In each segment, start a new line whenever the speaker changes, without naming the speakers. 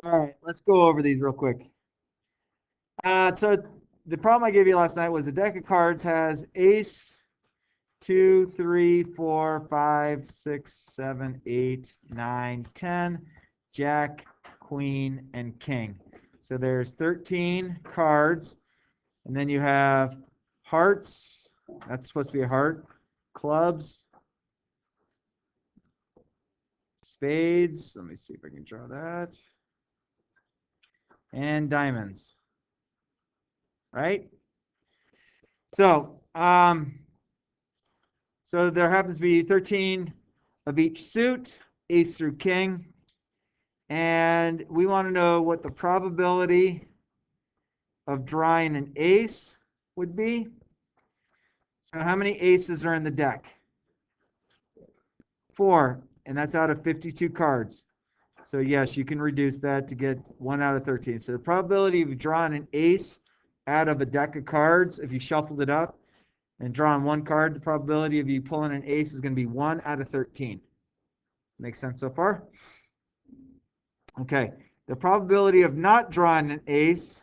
All right, let's go over these real quick. So the problem I gave you last night was a deck of cards has ace, two, three, four, five, six, seven, eight, nine, 10, jack, queen, and king. So there's 13 cards. And then you have hearts. That's supposed to be a heart. Clubs, spades. Let me see if I can draw that. And diamonds. Right? So, so there happens to be 13 of each suit, ace through king. And we want to know what the probability of drawing an ace would be. So how many aces are in the deck? 4, and that's out of 52 cards. So yes, you can reduce that to get 1 out of 13. So the probability of drawing an ace out of a deck of cards, if you shuffled it up and drawing one card, the probability of you pulling an ace is going to be 1 out of 13. Makes sense so far? Okay. The probability of not drawing an ace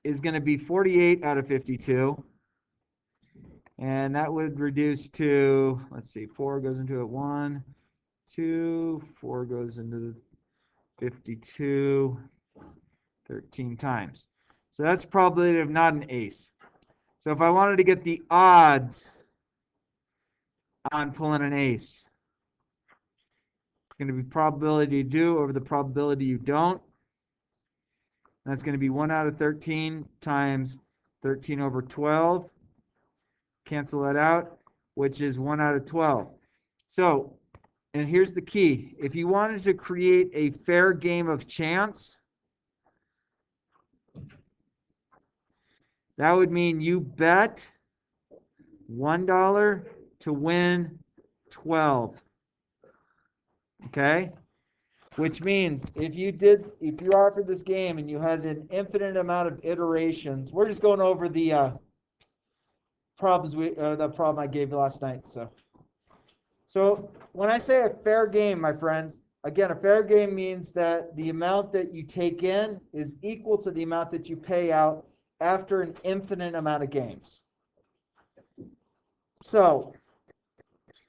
is going to be 48 out of 52. And that would reduce to, let's see, 4 goes into it, 1, 2, 4 goes into the 52, 13 times. So that's the probability of not an ace. So if I wanted to get the odds on pulling an ace, it's going to be probability you do over the probability you don't. That's going to be 1 out of 13 times 13 over 12. Cancel that out, which is 1 out of 12. So, and here's the key. If you wanted to create a fair game of chance, that would mean you bet $1 to win 12. Okay? Which means if you offered this game and you had an infinite amount of iterations, we're just going over the the problem I gave you last night. So when I say a fair game, my friends, again, a fair game means that the amount that you take in is equal to the amount that you pay out after an infinite amount of games. So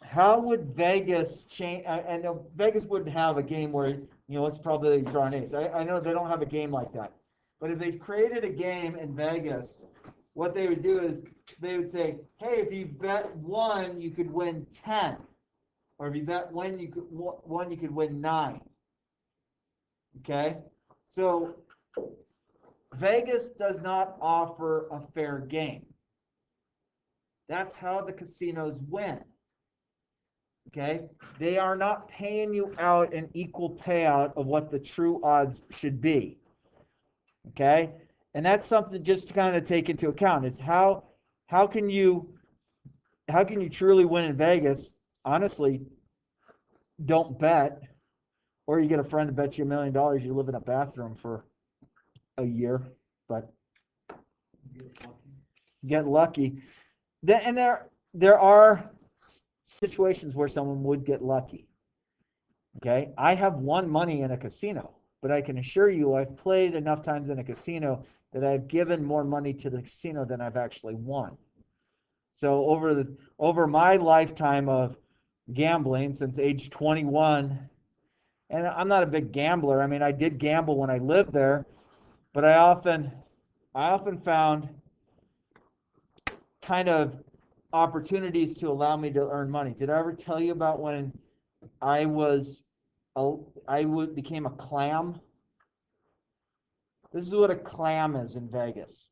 how would Vegas change? I know Vegas wouldn't have a game where, what's the probability of drawing ace? I know they don't have a game like that. But if they created a game in Vegas, what they would do is they would say, hey, if you bet 1, you could win 10. Or if you bet 1, you could win 9. Okay? So Vegas does not offer a fair game. That's how the casinos win. Okay? They are not paying you out an equal payout of what the true odds should be. Okay? And that's something just to kind of take into account. Is how can you truly win in Vegas? Honestly, don't bet, or you get a friend to bet you $1 million. You live in a bathroom for a year, but get lucky. And there are situations where someone would get lucky. Okay, I have won money in a casino, but I can assure you I've played enough times in a casino that I've given more money to the casino than I've actually won. So over my lifetime of gambling since age 21, and I'm not a big gambler. I mean, I did gamble when I lived there, but I often found kind of opportunities to allow me to earn money. Did I ever tell you about when I became a clam? This is what a clam is in Vegas.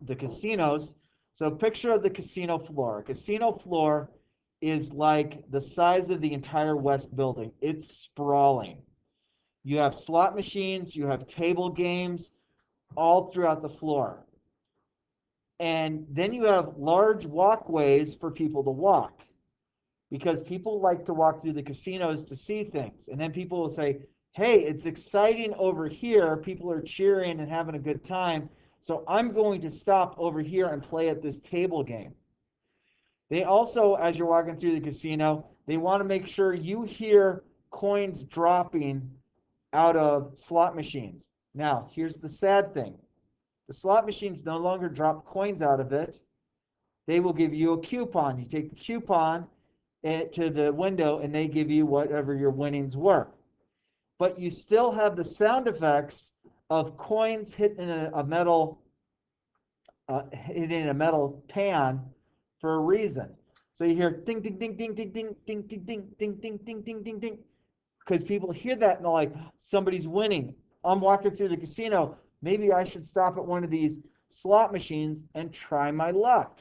The casinos. So picture of the casino floor. A casino floor is like the size of the entire West Building. It's sprawling. You have slot machines, you have table games all throughout the floor. And then you have large walkways for people to walk, because people like to walk through the casinos to see things. And then people will say, hey, it's exciting over here. People are cheering and having a good time. So I'm going to stop over here and play at this table game. They also, as you're walking through the casino, they want to make sure you hear coins dropping out of slot machines. Now, here's the sad thing. The slot machines no longer drop coins out of it. They will give you a coupon. You take the coupon to the window, and they give you whatever your winnings were. But you still have the sound effects of coins hitting a metal pan for a reason. So you hear ding, ding, ding, ding, ding, ding, ding, ding, ding, ding, ding, ding, ding, ding, ding, because people hear that and they're like, somebody's winning. I'm walking through the casino. Maybe I should stop at one of these slot machines and try my luck.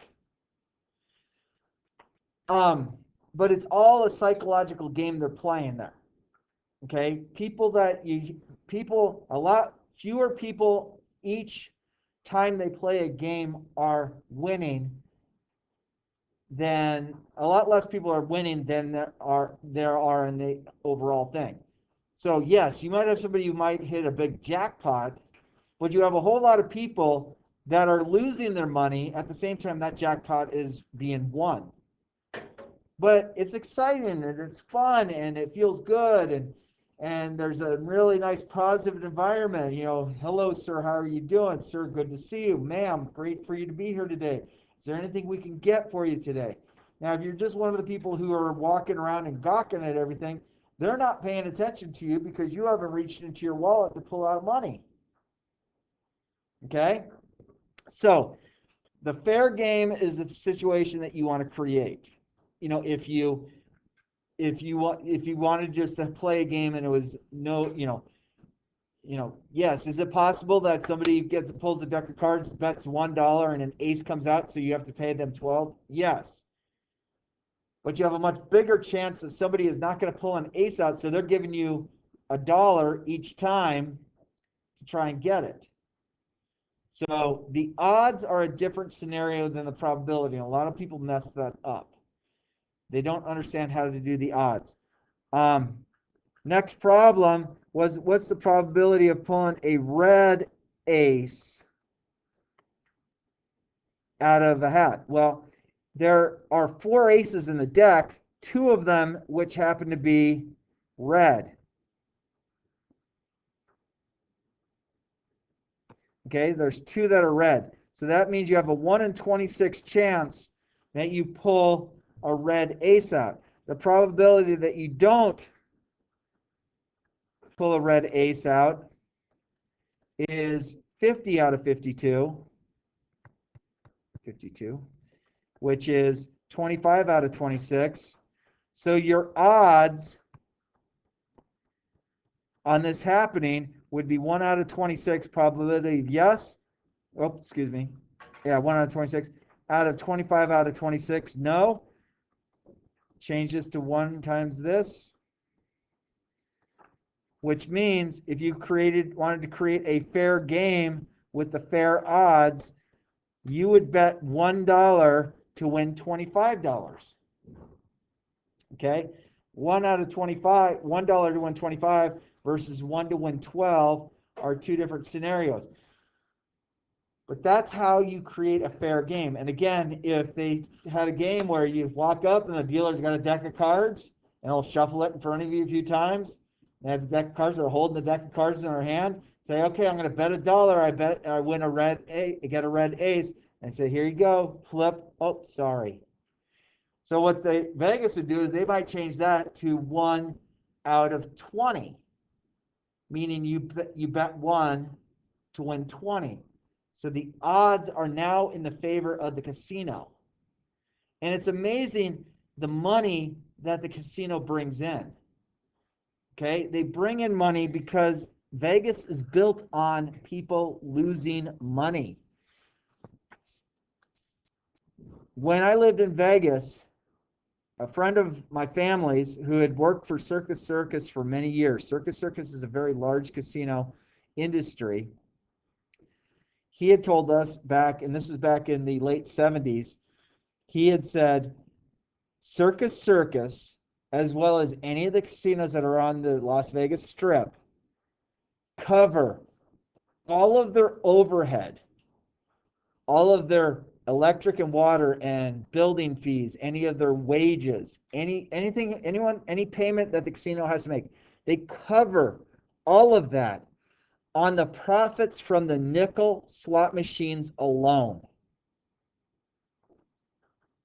But it's all a psychological game they're playing there. Okay, a lot fewer people each time they play a game are winning than a lot less people are winning than there are in the overall thing. So yes, you might have somebody who might hit a big jackpot, but you have a whole lot of people that are losing their money at the same time that jackpot is being won. But it's exciting and it's fun and it feels good and there's a really nice positive environment. You know, hello sir, how are you doing? Sir, good to see you. Ma'am, great for you to be here today. Is there anything we can get for you today? Now, if you're just one of the people who are walking around and gawking at everything, they're not paying attention to you because you haven't reached into your wallet to pull out money. Okay? So, the fair game is a situation that you want to create. You know, if you wanted just to play a game and it was yes, is it possible that somebody pulls a deck of cards, bets $1 and an ace comes out, so you have to pay them 12? Yes. But you have a much bigger chance that somebody is not going to pull an ace out, so they're giving you $1 each time to try and get it. So the odds are a different scenario than the probability, and a lot of people mess that up. They don't understand how to do the odds. Next problem was, what's the probability of pulling a red ace out of a hat? Well, there are 4 aces in the deck, 2 of them which happen to be red. Okay, there's 2 that are red. So that means you have a 1 in 26 chance that you pull a red ace out. The probability that you don't pull a red ace out is 50 out of 52, which is 25 out of 26. So your odds on this happening would be 1 out of 26 probability of yes. Oh, excuse me. Yeah, 1 out of 26. Out of 25 out of 26, no. Change this to 1 times this, which means if you wanted to create a fair game with the fair odds, you would bet $1 to win $25. Okay? 1 out of 25, $1 to win 25 versus 1 to win 12 are 2 different scenarios. But that's how you create a fair game. And again, if they had a game where you walk up and the dealer's got a deck of cards and they'll shuffle it in front of you a few times, and have the deck of cards, they're holding the deck of cards in their hand, say, okay, I'm going to bet $1. I bet I win get a red ace. And say, here you go, flip. Oh, sorry. So what Vegas would do is they might change that to 1 out of 20, meaning you bet 1 to win 20. So the odds are now in the favor of the casino. And it's amazing the money that the casino brings in. Okay? They bring in money because Vegas is built on people losing money. When I lived in Vegas, a friend of my family's who had worked for Circus for many years. Circus is a very large casino industry. He had told us back, and this was back in the late 70s, he had said, Circus, as well as any of the casinos that are on the Las Vegas Strip, cover all of their overhead, all of their electric and water and building fees, any of their wages, any payment that the casino has to make. They cover all of that on the profits from the nickel slot machines alone.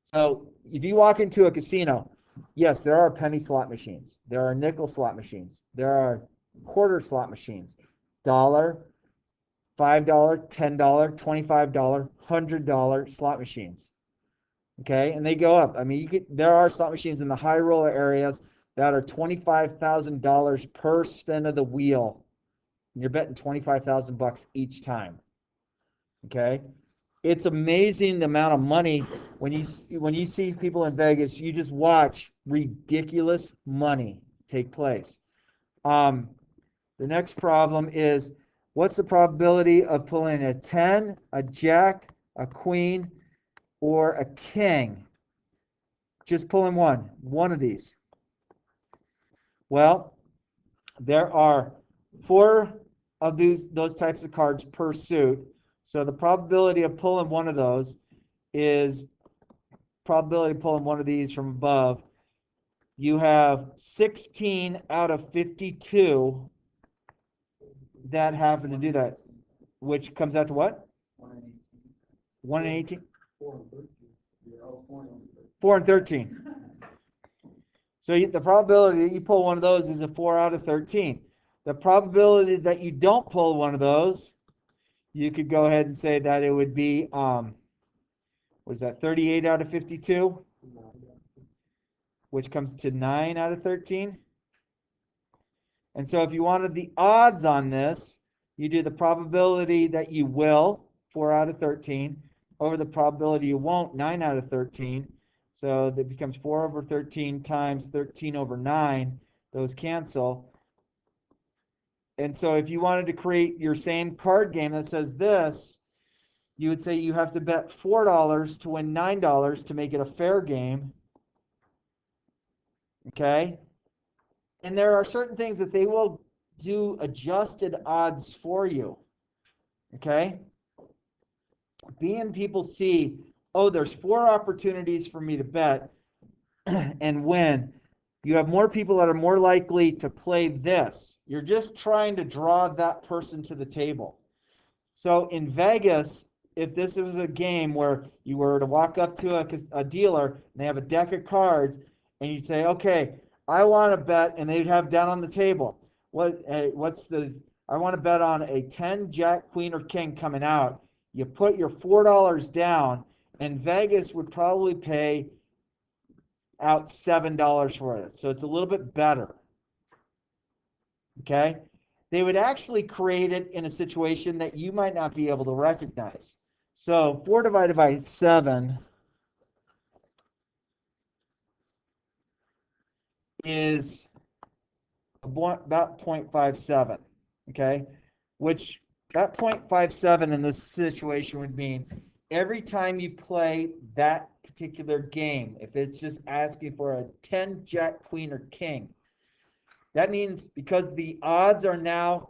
So if you walk into a casino, yes, there are penny slot machines. There are nickel slot machines. There are quarter slot machines. $1, $5, $10, $25, $100 slot machines. Okay, and they go up. I mean, there are slot machines in the high roller areas that are $25,000 per spin of the wheel. And you're betting $25,000 each time. Okay, it's amazing the amount of money when you see people in Vegas. You just watch ridiculous money take place. The next problem is, what's the probability of pulling a 10, a jack, a queen, or a king? Just pulling one of these. Well, there are 4 of those types of cards per suit. So the probability of pulling one of those is probability of pulling one of these from above. You have 16 out of 52 that happen to do that, which comes out to what? 1 in 18? 4 and 13. So the probability that you pull one of those is a 4 out of 13. The probability that you don't pull one of those, you could go ahead and say that it would be, was that 38 out of 52? Which comes to 9 out of 13. And so if you wanted the odds on this, you do the probability that you will, 4 out of 13, over the probability you won't, 9 out of 13. So that becomes 4 over 13 times 13 over 9. Those cancel. And so if you wanted to create your same card game that says this, you would say you have to bet $4 to win $9 to make it a fair game. Okay? And there are certain things that they will do adjusted odds for you. Okay? Being people see, oh, there's 4 opportunities for me to bet and win. You have more people that are more likely to play this. You're just trying to draw that person to the table. So in Vegas, if this was a game where you were to walk up to a dealer and they have a deck of cards and you say, okay, I want to bet, and they'd have down on the table, I want to bet on a 10, jack, queen, or king coming out. You put your $4 down, and Vegas would probably pay out $7 for it. So it's a little bit better. Okay? They would actually create it in a situation that you might not be able to recognize. So 4 divided by 7 is about 0.57. Okay? Which that 0.57 in this situation would mean every time you play that particular game, if it's just asking for a 10, jack, queen, or king, that means because the odds are now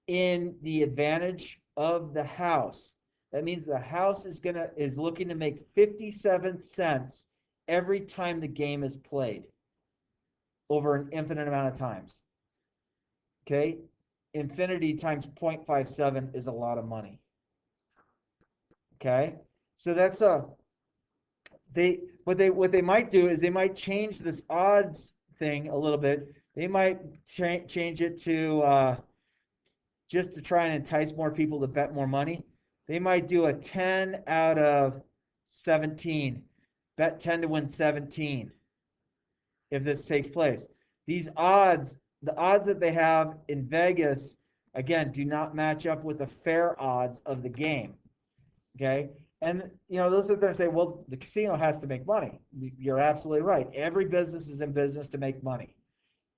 in the advantage of the house, that means the house is looking to make 57 cents every time the game is played over an infinite amount of times. Okay? Infinity times 0.57 is a lot of money. Okay? So that's what they might do is they might change this odds thing a little bit. They might change it to just to try and entice more people to bet more money. They might do a 10 out of 17. Bet 10 to win 17 if this takes place. These odds, the odds that they have in Vegas, again, do not match up with the fair odds of the game. Okay? And, those are going to say, well, the casino has to make money. You're absolutely right. Every business is in business to make money.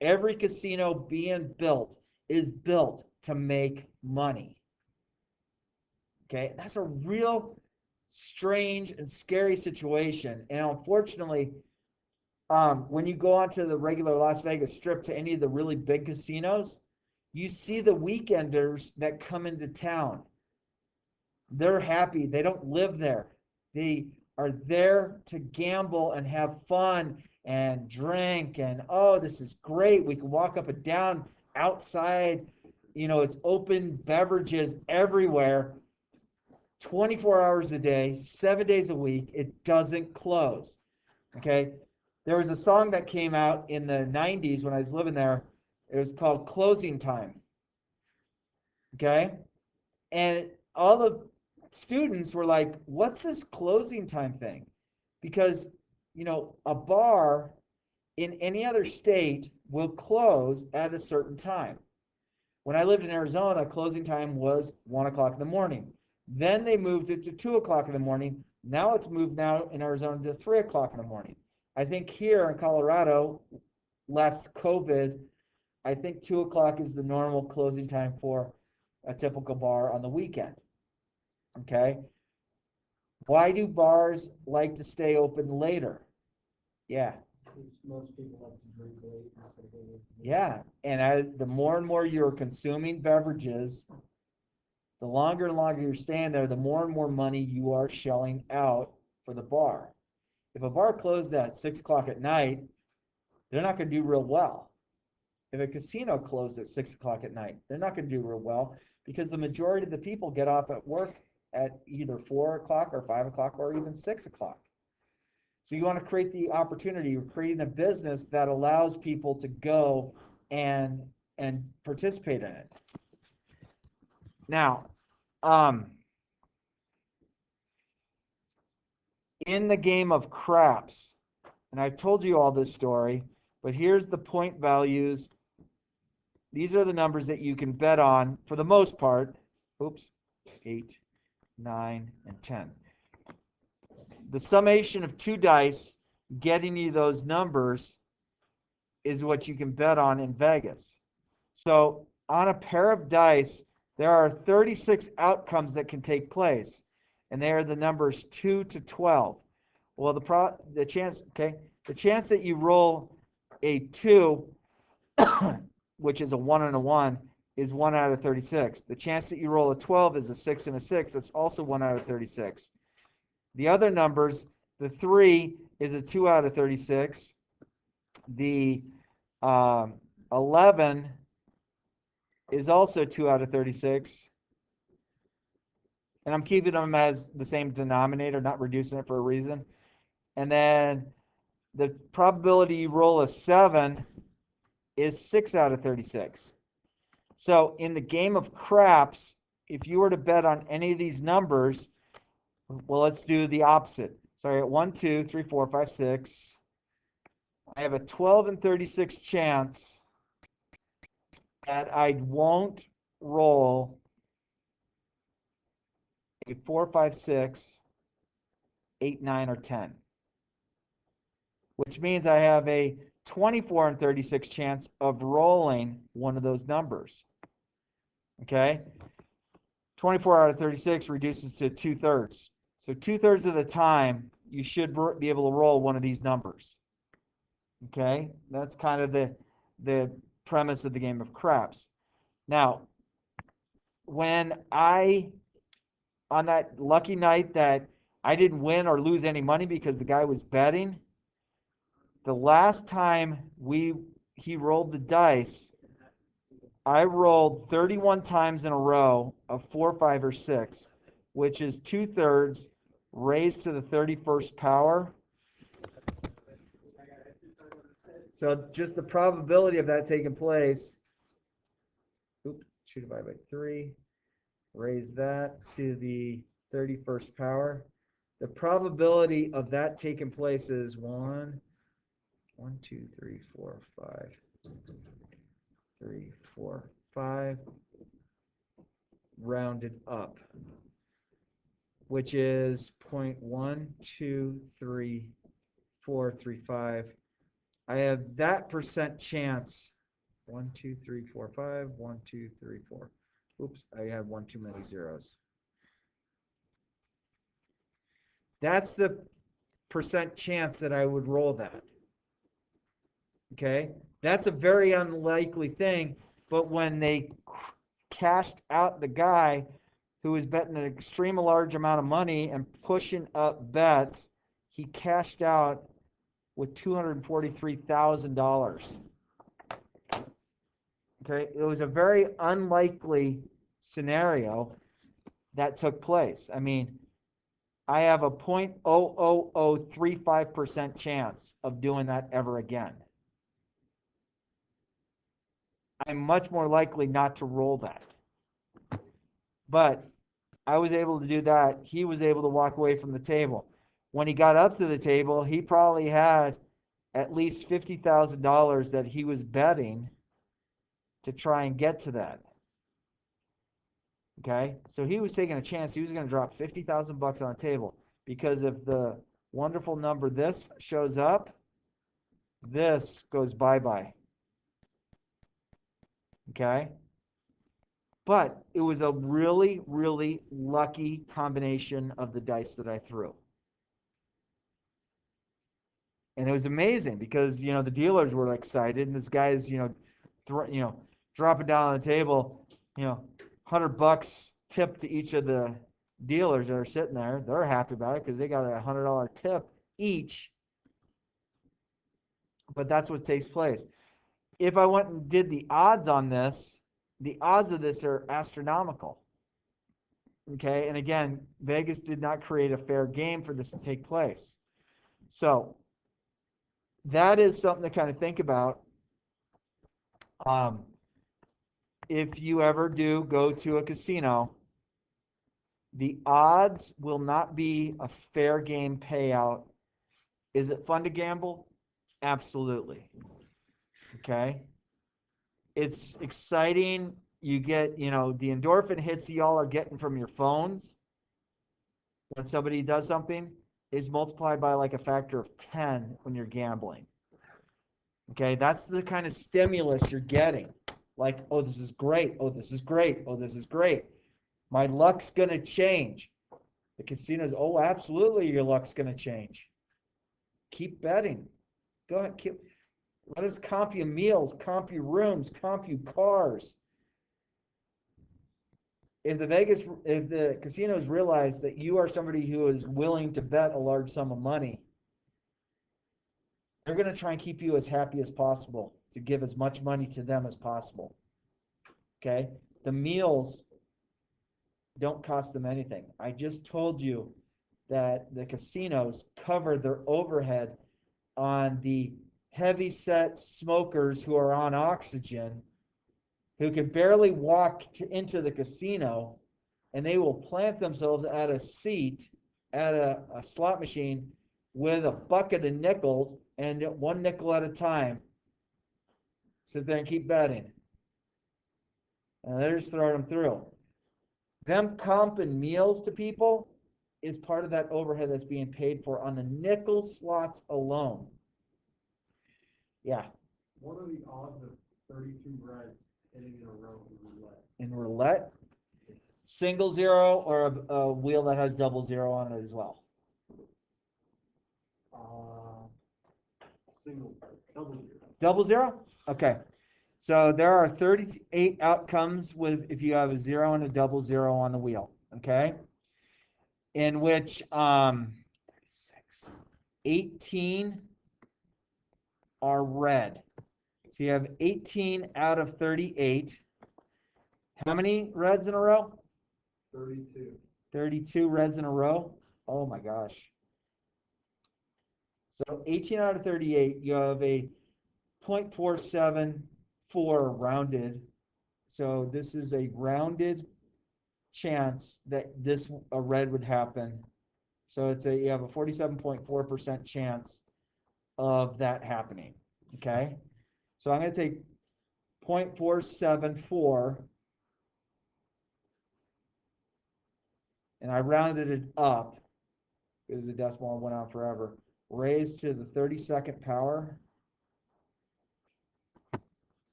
Every casino being built is built to make money. Okay? That's a real strange and scary situation. And unfortunately, when you go onto the regular Las Vegas Strip to any of the really big casinos, you see the weekenders that come into town. They're happy. They don't live there. They are there to gamble and have fun and drink, and oh, this is great. We can walk up and down outside. It's open beverages everywhere, 24 hours a day, 7 days a week. It doesn't close. Okay. There was a song that came out in the 90s when I was living there. It was called Closing Time. Okay. And all the students were like, what's this closing time thing? Because, a bar in any other state will close at a certain time. When I lived in Arizona, closing time was 1 o'clock in the morning. Then they moved it to 2 o'clock in the morning. Now it's moved now in Arizona to 3 o'clock in the morning. I think here in Colorado, less COVID, I think 2 o'clock is the normal closing time for a typical bar on the weekend. Okay. Why do bars like to stay open later? Yeah.
Most people like to drink late.
Yeah. And the more and more you're consuming beverages, the longer and longer you're staying there, the more and more money you are shelling out for the bar. If a bar closed at 6 o'clock at night, they're not going to do real well. If a casino closed at 6 o'clock at night, they're not going to do real well because the majority of the people get off at work at either 4 o'clock or 5 o'clock or even 6 o'clock. So you want to create the opportunity. You're creating a business that allows people to go and participate in it. Now, in the game of craps, and I've told you all this story, but here's the point values. These are the numbers that you can bet on for the most part. 8, 9, and 10. The summation of two dice getting you those numbers is what you can bet on in Vegas. So on a pair of dice, there are 36 outcomes that can take place, and they are the numbers 2 to 12. Well, the chance that you roll a 2, which is a 1 and a 1, is 1 out of 36. The chance that you roll a 12 is a 6 and a 6. That's also 1 out of 36. The other numbers, the 3 is a 2 out of 36. The 11 is also 2 out of 36. And I'm keeping them as the same denominator, not reducing it for a reason. And then the probability you roll a 7 is 6 out of 36. So in the game of craps, if you were to bet on any of these numbers, well, let's do the opposite. Sorry, at 1, 2, 3, 4, 5, 6. I have a 12 and 36 chance that I won't roll a 4, 5, 6, 8, 9, or 10. Which means I have a 24 and 36 chance of rolling one of those numbers. Okay? 24 out of 36 reduces to 2/3. So 2/3 of the time, you should be able to roll one of these numbers. Okay? That's kind of the premise of the game of craps. Now, when on that lucky night that I didn't win or lose any money because the guy was betting, the last time he rolled the dice, I rolled 31 times in a row of 4, 5, or 6, which is 2/3 raised to the 31st power. So just the probability of that taking place, 2 divided by 3, raise that to the 31st power. The probability of that taking place is 1, 2, 3, 4, 5, 3, 4, 5, rounded up, which is 0.12345. I have that percent chance. 1, 2, 3, 4, 5, 1, 2, 3, 4. Oops, I have one too many zeros. That's the percent chance that I would roll that. Okay? That's a very unlikely thing, but when they cashed out the guy, who was betting an extreme large amount of money and pushing up bets, he cashed out with $243,000. Okay, it was a very unlikely scenario that took place. I mean, I have a 0.00035% chance of doing that ever again. I'm much more likely not to roll that. But I was able to do that. He was able to walk away from the table. When he got up to the table, he probably had at least $50,000 that he was betting to try and get to that. Okay, so he was taking a chance. He was going to drop 50,000 bucks on the table because if the wonderful number this shows up, this goes bye-bye. Okay, but it was a really, really lucky combination of the dice that I threw. And it was amazing because, the dealers were excited and this guy's, dropping down on the table, $100 tip to each of the dealers that are sitting there. They're happy about it because they got a $100 tip each. But that's what takes place. If I went and did the odds on this, the odds of this are astronomical. Okay, and again, Vegas did not create a fair game for this to take place. So that is something to kind of think about. If you ever do go to a casino, the odds will not be a fair game payout. Is it fun to gamble? Absolutely. Okay. It's exciting. You get, the endorphin hits y'all are getting from your phones when somebody does something is multiplied by like a factor of 10 when you're gambling. Okay. That's the kind of stimulus you're getting. Like, oh, this is great. Oh, this is great. Oh, this is great. My luck's going to change. The casinos, oh, absolutely, your luck's going to change. Keep betting. Go ahead. Let us comp you meals, comp you rooms, comp you cars. If the casinos realize that you are somebody who is willing to bet a large sum of money, they're going to try and keep you as happy as possible to give as much money to them as possible. Okay? The meals don't cost them anything. I just told you that the casinos cover their overhead on the heavy-set smokers who are on oxygen, who can barely walk into the casino, and they will plant themselves at a seat at a slot machine with a bucket of nickels and one nickel at a time. Sit there and keep betting. And they're just throwing them through. Them comping meals to people is part of that overhead that's being paid for on the nickel slots alone. Yeah.
What are the odds of 32 reds hitting in a row in roulette?
In roulette, single zero or a wheel that has double zero on it as well.
Double zero.
Double zero? Okay. So there are 38 outcomes if you have a zero and a double zero on the wheel. Okay. In which 18 are red. So you have 18 out of 38. How many reds in a row?
32.
32 reds in a row? Oh my gosh. So 18 out of 38, you have a 0.474 rounded. So this is a rounded chance that a red would happen. So you have a 47.4% chance of that happening. Okay. So I'm going to take 0.474 and I rounded it up because the decimal went on forever. Raised to the 32nd power.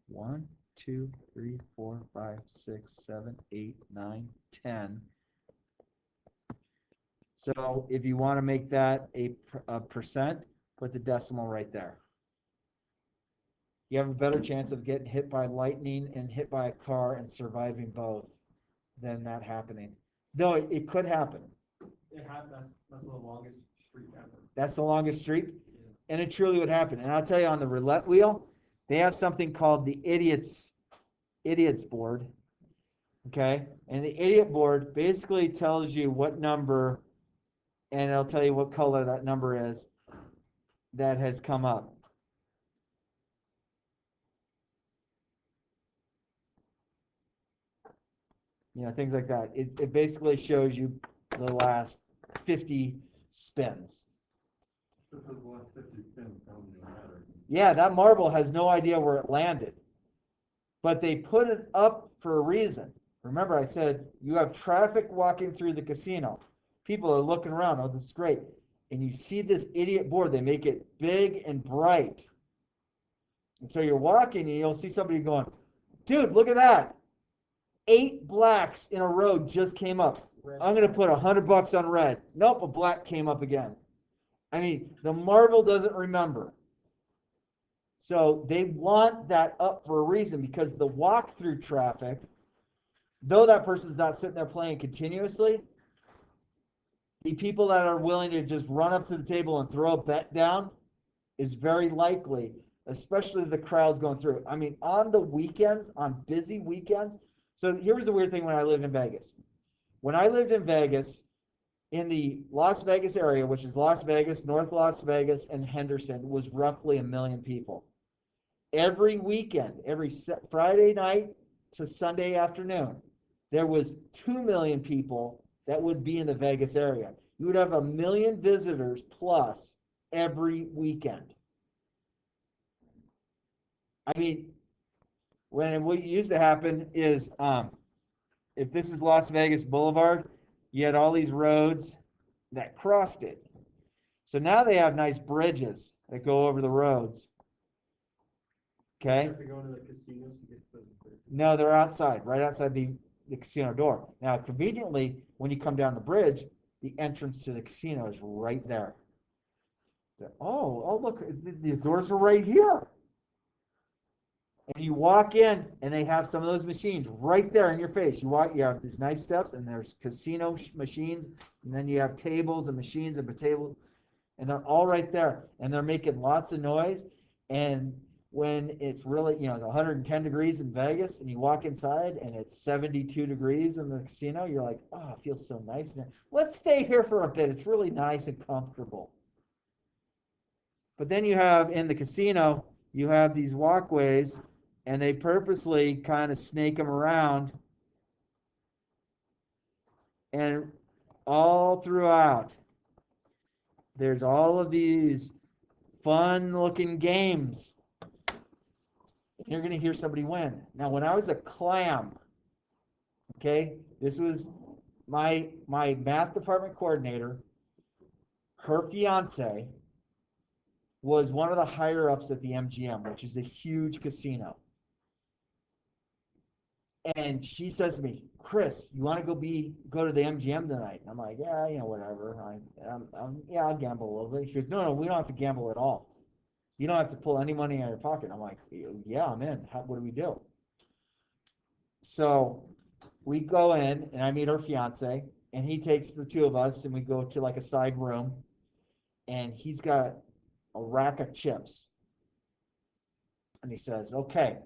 1, 2, 3, 4, 5, 6, 7, 8, 9, 10. So if you want to make that a percent, put the decimal right there. You have a better chance of getting hit by lightning and hit by a car and surviving both than that happening. Though it could happen.
That's the longest streak ever.
That's the longest streak,
Yeah.
and it truly would happen. And I'll tell you, on the roulette wheel, they have something called the idiots board. Okay, and the idiot board basically tells you what number, and it'll tell you what color that number is that has come up. Things like that. It basically shows you the last 50 spins. Yeah, that marble has no idea where it landed. But they put it up for a reason. Remember, I said you have traffic walking through the casino. People are looking around. Oh, this is great. And you see this idiot board. They make it big and bright. And so you're walking and you'll see somebody going, dude, look at that. 8 blacks in a row just came up. I'm going to put $100 on red. Nope, a black came up again. I mean, the marble doesn't remember. So they want that up for a reason, because the walk-through traffic, though that person's not sitting there playing continuously, the people that are willing to just run up to the table and throw a bet down is very likely, especially the crowds going through. I mean, on the weekends, on busy weekends. So here's the weird thing when I lived in Vegas. When I lived in Vegas, in the Las Vegas area, which is Las Vegas, North Las Vegas, and Henderson, was roughly 1 million people. Every weekend, every Friday night to Sunday afternoon, there was 2 million people that would be in the Vegas area. You would have 1 million visitors plus every weekend. I mean, what used to happen is, if this is Las Vegas Boulevard, you had all these roads that crossed it. So now they have nice bridges that go over the roads. Okay?
You have to go to the casinos to get to the...
No, they're outside, right outside the casino door. Now, conveniently, when you come down the bridge, the entrance to the casino is right there. So, oh, look, the doors are right here. And you walk in, and they have some of those machines right there in your face. You have these nice steps, and there's casino machines, and then you have tables and machines and tables, and they're all right there. And they're making lots of noise. And when it's really, it's 110 degrees in Vegas, and you walk inside, and it's 72 degrees in the casino, you're like, oh, it feels so nice. Let's stay here for a bit. It's really nice and comfortable. But then you have, in the casino, you have these walkways, and they purposely kind of snake them around. And all throughout, there's all of these fun-looking games. You're going to hear somebody win. Now, when I was a clam, okay, this was my math department coordinator. Her fiance was one of the higher-ups at the MGM, which is a huge casino. And she says to me, Chris, you want to go to the MGM tonight? And I'm like, yeah, whatever. I'll gamble a little bit. She goes, no, we don't have to gamble at all. You don't have to pull any money out of your pocket. I'm like, yeah, I'm in. What do we do? So we go in, and I meet her fiance, and he takes the two of us, and we go to like a side room, and he's got a rack of chips. And he says, okay,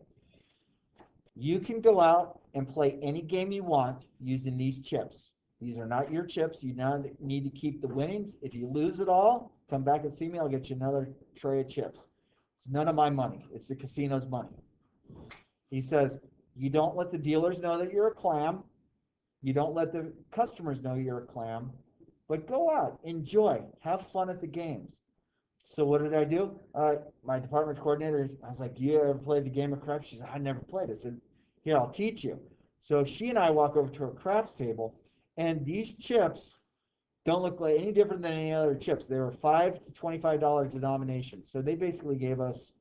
you can go out and play any game you want using these chips. These are not your chips. You now need to keep the winnings. If you lose it all, come back and see me. I'll get you another tray of chips. It's none of my money. It's the casino's money. He says, you don't let the dealers know that you're a clam. You don't let the customers know you're a clam. But go out, enjoy, have fun at the games. So what did I do? My department coordinator, I was like, you ever played the game of craps? She said, I never played it. I said, here, I'll teach you. So she and I walk over to her craps table, and these chips don't look like any different than any other chips. They were $5 to $25 denominations. So they basically gave us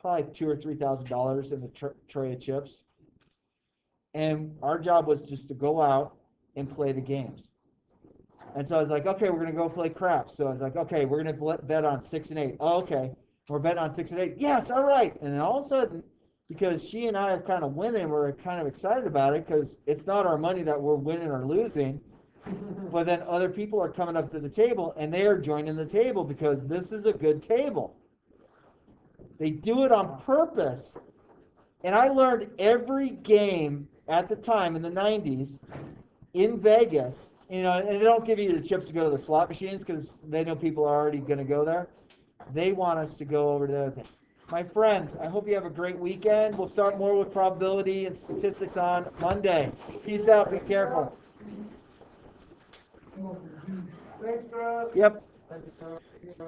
probably $2,000 or $3,000 in the tray of chips. And our job was just to go out and play the games. And so I was like, okay, we're going to go play craps. So I was like, okay, we're going to bet on 6 and 8. Oh, okay. We're betting on 6 and 8. Yes, all right. And then all of a sudden, because she and I are kind of winning. We're kind of excited about it because it's not our money that we're winning or losing. But then other people are coming up to the table and they are joining the table because this is a good table. They do it on purpose. And I learned every game at the time in the 90s in Vegas, and they don't give you the chips to go to the slot machines because they know people are already going to go there. They want us to go over to the other things. My friends, I hope you have a great weekend. We'll start more with probability and statistics on Monday. Peace out. Be careful.
Thanks, Rob.
Yep.